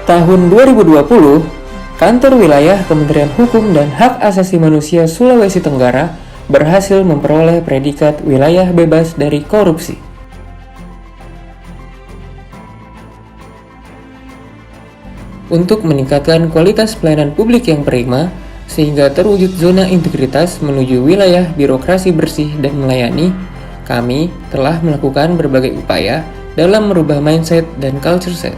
Tahun 2020, Kantor Wilayah Kementerian Hukum dan Hak Asasi Manusia Sulawesi Tenggara berhasil memperoleh predikat wilayah bebas dari korupsi. Untuk meningkatkan kualitas pelayanan publik yang prima, sehingga terwujud zona integritas menuju wilayah birokrasi bersih dan melayani, kami telah melakukan berbagai upaya dalam merubah mindset dan culture set.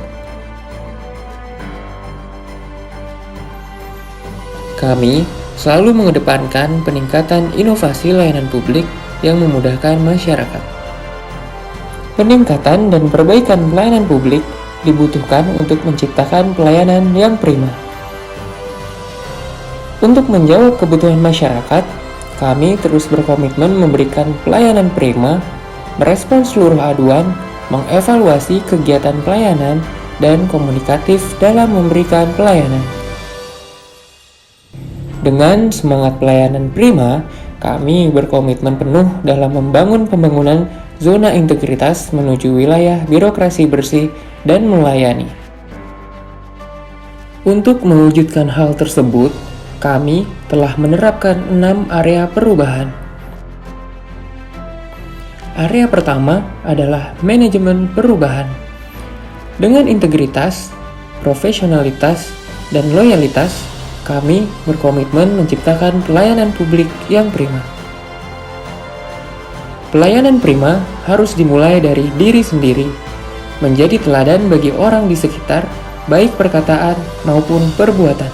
Kami selalu mengedepankan peningkatan inovasi layanan publik yang memudahkan masyarakat. Peningkatan dan perbaikan pelayanan publik dibutuhkan untuk menciptakan pelayanan yang prima. Untuk menjawab kebutuhan masyarakat, kami terus berkomitmen memberikan pelayanan prima, merespons seluruh aduan, mengevaluasi kegiatan pelayanan, dan komunikatif dalam memberikan pelayanan. Dengan semangat pelayanan prima, kami berkomitmen penuh dalam membangun pembangunan zona integritas menuju wilayah birokrasi bersih dan melayani. Untuk mewujudkan hal tersebut, kami telah menerapkan 6 area perubahan. Area pertama adalah manajemen perubahan. Dengan integritas, profesionalitas, dan loyalitas, kami berkomitmen menciptakan pelayanan publik yang prima. Pelayanan prima harus dimulai dari diri sendiri, menjadi teladan bagi orang di sekitar, baik perkataan maupun perbuatan.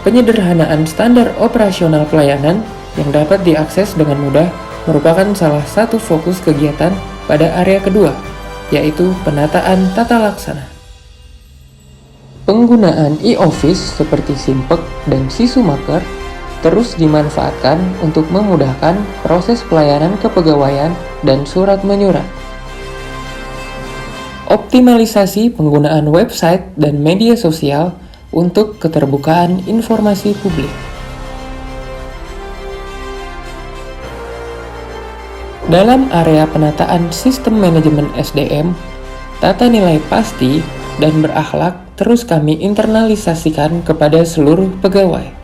Penyederhanaan standar operasional pelayanan yang dapat diakses dengan mudah merupakan salah satu fokus kegiatan pada area kedua, yaitu penataan tata laksana. Penggunaan e-office seperti Simpek dan Sisumaker terus dimanfaatkan untuk memudahkan proses pelayanan kepegawaian dan surat menyurat. Optimalisasi penggunaan website dan media sosial untuk keterbukaan informasi publik. Dalam area penataan sistem manajemen SDM, tata nilai pasti dan berakhlak terus kami internalisasikan kepada seluruh pegawai.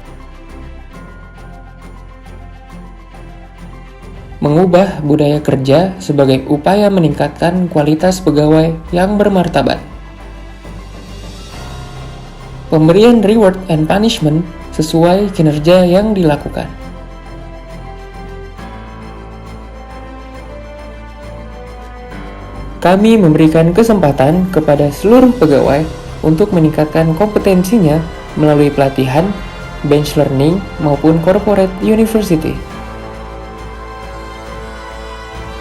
Mengubah budaya kerja sebagai upaya meningkatkan kualitas pegawai yang bermartabat. Pemberian reward and punishment sesuai kinerja yang dilakukan. Kami memberikan kesempatan kepada seluruh pegawai untuk meningkatkan kompetensinya melalui pelatihan, bench learning, maupun corporate university.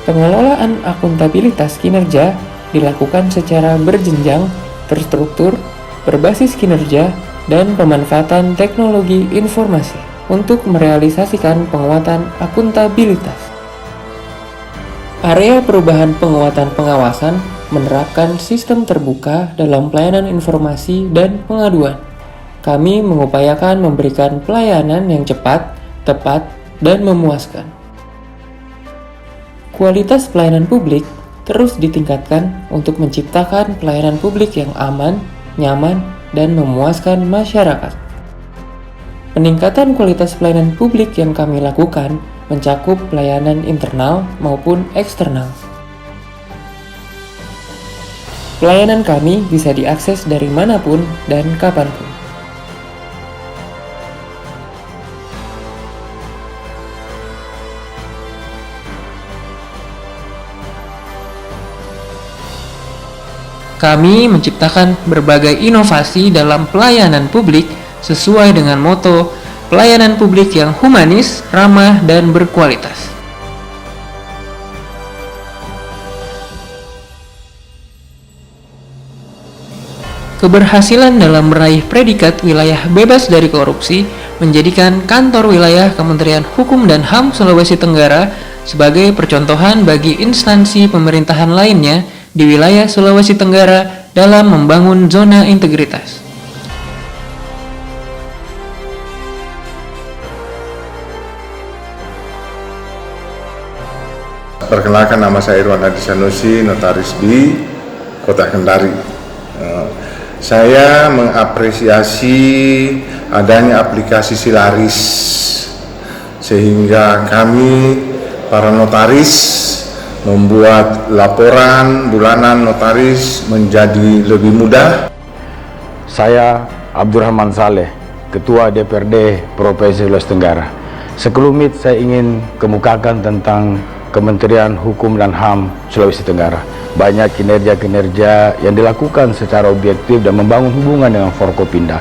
Pengelolaan akuntabilitas kinerja dilakukan secara berjenjang, terstruktur, berbasis kinerja, dan pemanfaatan teknologi informasi untuk merealisasikan penguatan akuntabilitas. Area perubahan penguatan pengawasan menerapkan sistem terbuka dalam pelayanan informasi dan pengaduan. Kami mengupayakan memberikan pelayanan yang cepat, tepat, dan memuaskan. Kualitas pelayanan publik terus ditingkatkan untuk menciptakan pelayanan publik yang aman, nyaman, dan memuaskan masyarakat. Peningkatan kualitas pelayanan publik yang kami lakukan mencakup pelayanan internal maupun eksternal. Pelayanan kami bisa diakses dari manapun dan kapanpun. Kami menciptakan berbagai inovasi dalam pelayanan publik sesuai dengan moto pelayanan publik yang humanis, ramah, dan berkualitas. Keberhasilan dalam meraih predikat wilayah bebas dari korupsi menjadikan Kantor Wilayah Kementerian Hukum dan HAM Sulawesi Tenggara sebagai percontohan bagi instansi pemerintahan lainnya di wilayah Sulawesi Tenggara dalam membangun zona integritas. Perkenalkan, nama saya Irwan Adi Sanusi, Notaris B. Kota Kendari. Saya mengapresiasi adanya aplikasi Silaris, sehingga kami para notaris membuat laporan bulanan notaris menjadi lebih mudah. Saya Abdurrahman Saleh, Ketua DPRD Provinsi Sulawesi Tenggara. Sekelumit saya ingin kemukakan tentang Kementerian Hukum dan HAM Sulawesi Tenggara. Banyak kinerja-kinerja yang dilakukan secara objektif dan membangun hubungan dengan Forkopimda.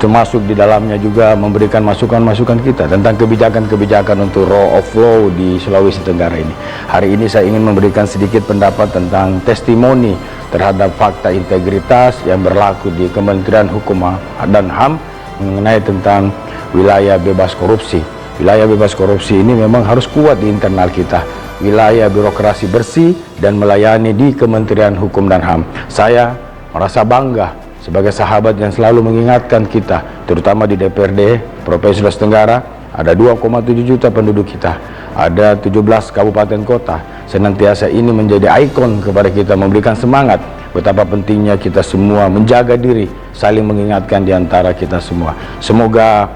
Termasuk di dalamnya juga memberikan masukan-masukan kita tentang kebijakan-kebijakan untuk rule of law di Sulawesi Tenggara ini. Hari ini saya ingin memberikan sedikit pendapat tentang testimoni terhadap fakta integritas yang berlaku di Kementerian Hukum dan HAM mengenai tentang wilayah bebas korupsi. Wilayah bebas korupsi ini memang harus kuat di internal kita. Wilayah birokrasi bersih dan melayani di Kementerian Hukum dan HAM. Saya merasa bangga sebagai sahabat yang selalu mengingatkan kita, terutama di DPRD Provinsi Sulawesi Tenggara. Ada 2,7 juta penduduk kita, ada 17 kabupaten kota. Senantiasa ini menjadi ikon kepada kita, memberikan semangat betapa pentingnya kita semua menjaga diri, saling mengingatkan di antara kita semua. Semoga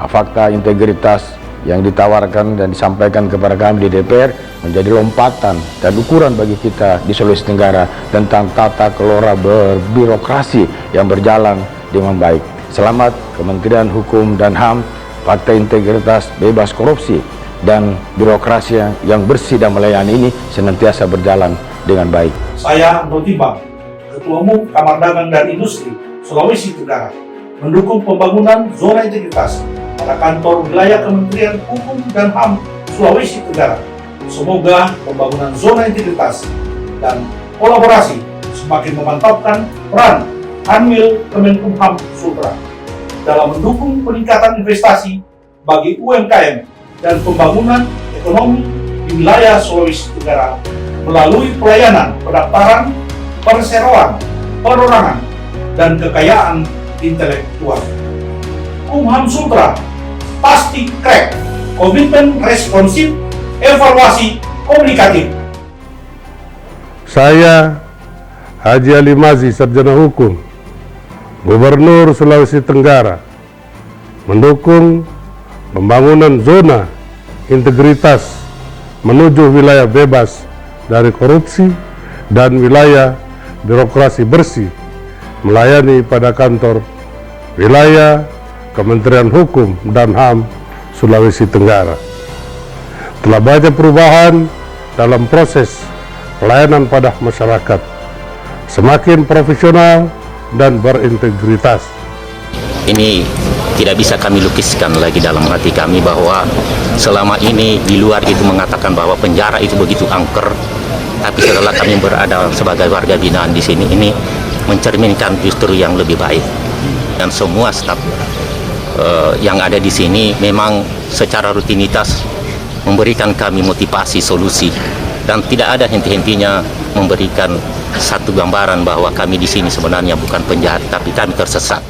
fakta integritas yang ditawarkan dan disampaikan kepada kami di DPR menjadi lompatan dan ukuran bagi kita di Sulawesi Tenggara tentang tata kelola berbirokrasi yang berjalan dengan baik. Selamat Kementerian Hukum dan HAM, fakta integritas, bebas korupsi, dan birokrasi yang bersih dan melayani ini senantiasa berjalan dengan baik. Saya Anton Timbang, Ketua Umum Kamar Dagang dan Industri Sulawesi Tenggara, mendukung pembangunan zona integritas pada kantor wilayah Kementerian Hukum dan HAM Sulawesi Tenggara. Semoga pembangunan zona integritas dan kolaborasi semakin memantapkan peran Kanwil Kemenkumham Sultra dalam mendukung peningkatan investasi bagi UMKM dan pembangunan ekonomi di wilayah Sulawesi Tenggara melalui pelayanan pendaftaran, perseroan, perorangan, dan kekayaan intelektual. Kumham Sultra pasti crack, komitmen responsif, evaluasi komunikatif. Saya Haji Ali Mazi, Sarjana Hukum, Gubernur Sulawesi Tenggara, mendukung pembangunan zona integritas menuju wilayah bebas dari korupsi dan wilayah birokrasi bersih, melayani pada kantor wilayah Kementerian Hukum dan HAM Sulawesi Tenggara. Telah banyak perubahan dalam proses pelayanan pada masyarakat, semakin profesional dan berintegritas. Ini tidak bisa kami lukiskan lagi dalam hati kami bahwa selama ini di luar itu mengatakan bahwa penjara itu begitu angker, tapi setelah kami berada sebagai warga binaan di sini, ini mencerminkan justru yang lebih baik. Dan semua staf yang ada di sini memang secara rutinitas memberikan kami motivasi, solusi, dan tidak ada henti-hentinya memberikan satu gambaran bahwa kami di sini sebenarnya bukan penjahat, tapi kami tersesat.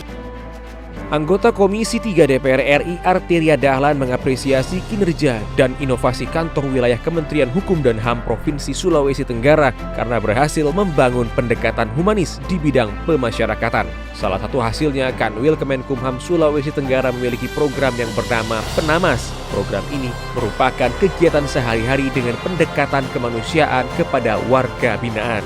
Anggota Komisi 3 DPR RI Arteria Dahlan mengapresiasi kinerja dan inovasi kantor wilayah Kementerian Hukum dan HAM Provinsi Sulawesi Tenggara karena berhasil membangun pendekatan humanis di bidang pemasyarakatan. Salah satu hasilnya, Kanwil Kemenkumham Sulawesi Tenggara memiliki program yang bernama Penamas. Program ini merupakan kegiatan sehari-hari dengan pendekatan kemanusiaan kepada warga binaan.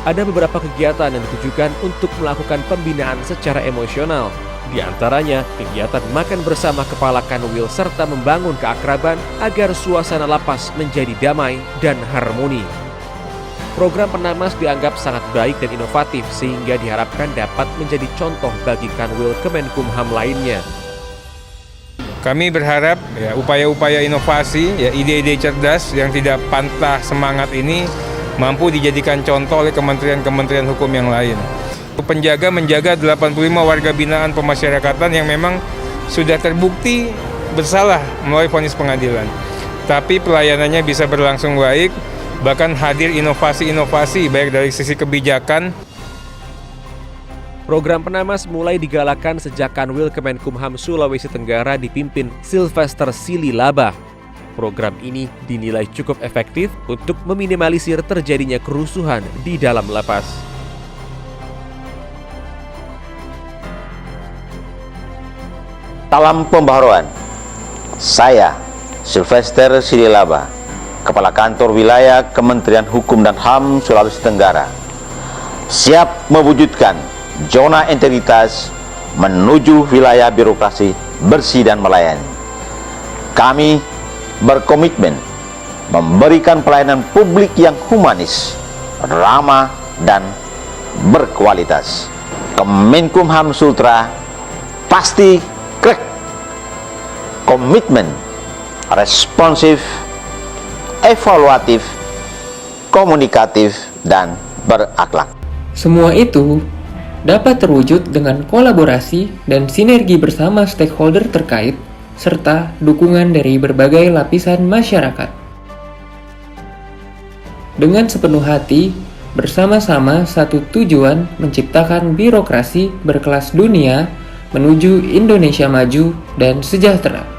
Ada beberapa kegiatan yang ditujukan untuk melakukan pembinaan secara emosional. Di antaranya, kegiatan makan bersama kepala kanwil serta membangun keakraban agar suasana lapas menjadi damai dan harmoni. Program Penamas dianggap sangat baik dan inovatif sehingga diharapkan dapat menjadi contoh bagi kanwil Kemenkumham lainnya. Kami berharap upaya-upaya inovasi, ide-ide cerdas yang tidak pantah semangat ini mampu dijadikan contoh oleh kementerian-kementerian hukum yang lain. Penjaga menjaga 85 warga binaan pemasyarakatan yang memang sudah terbukti bersalah melalui vonis pengadilan. Tapi pelayanannya bisa berlangsung baik, bahkan hadir inovasi-inovasi baik dari sisi kebijakan. Program Penamas mulai digalakan sejak Kanwil Kemenkumham Sulawesi Tenggara dipimpin Sylvester Sililaba. Program ini dinilai cukup efektif untuk meminimalisir terjadinya kerusuhan di dalam lapas. Salam pembaharuan. Saya, Sylvester Sidilaba, Kepala Kantor Wilayah Kementerian Hukum dan HAM Sulawesi Tenggara, siap mewujudkan zona integritas menuju wilayah birokrasi bersih dan melayani. Kami berkomitmen memberikan pelayanan publik yang humanis, ramah, dan berkualitas. Kemenkumham Sultra pasti komitmen, responsif, evaluatif, komunikatif, dan berakhlak. Semua itu dapat terwujud dengan kolaborasi dan sinergi bersama stakeholder terkait, serta dukungan dari berbagai lapisan masyarakat. Dengan sepenuh hati, bersama-sama satu tujuan menciptakan birokrasi berkelas dunia menuju Indonesia maju dan sejahtera.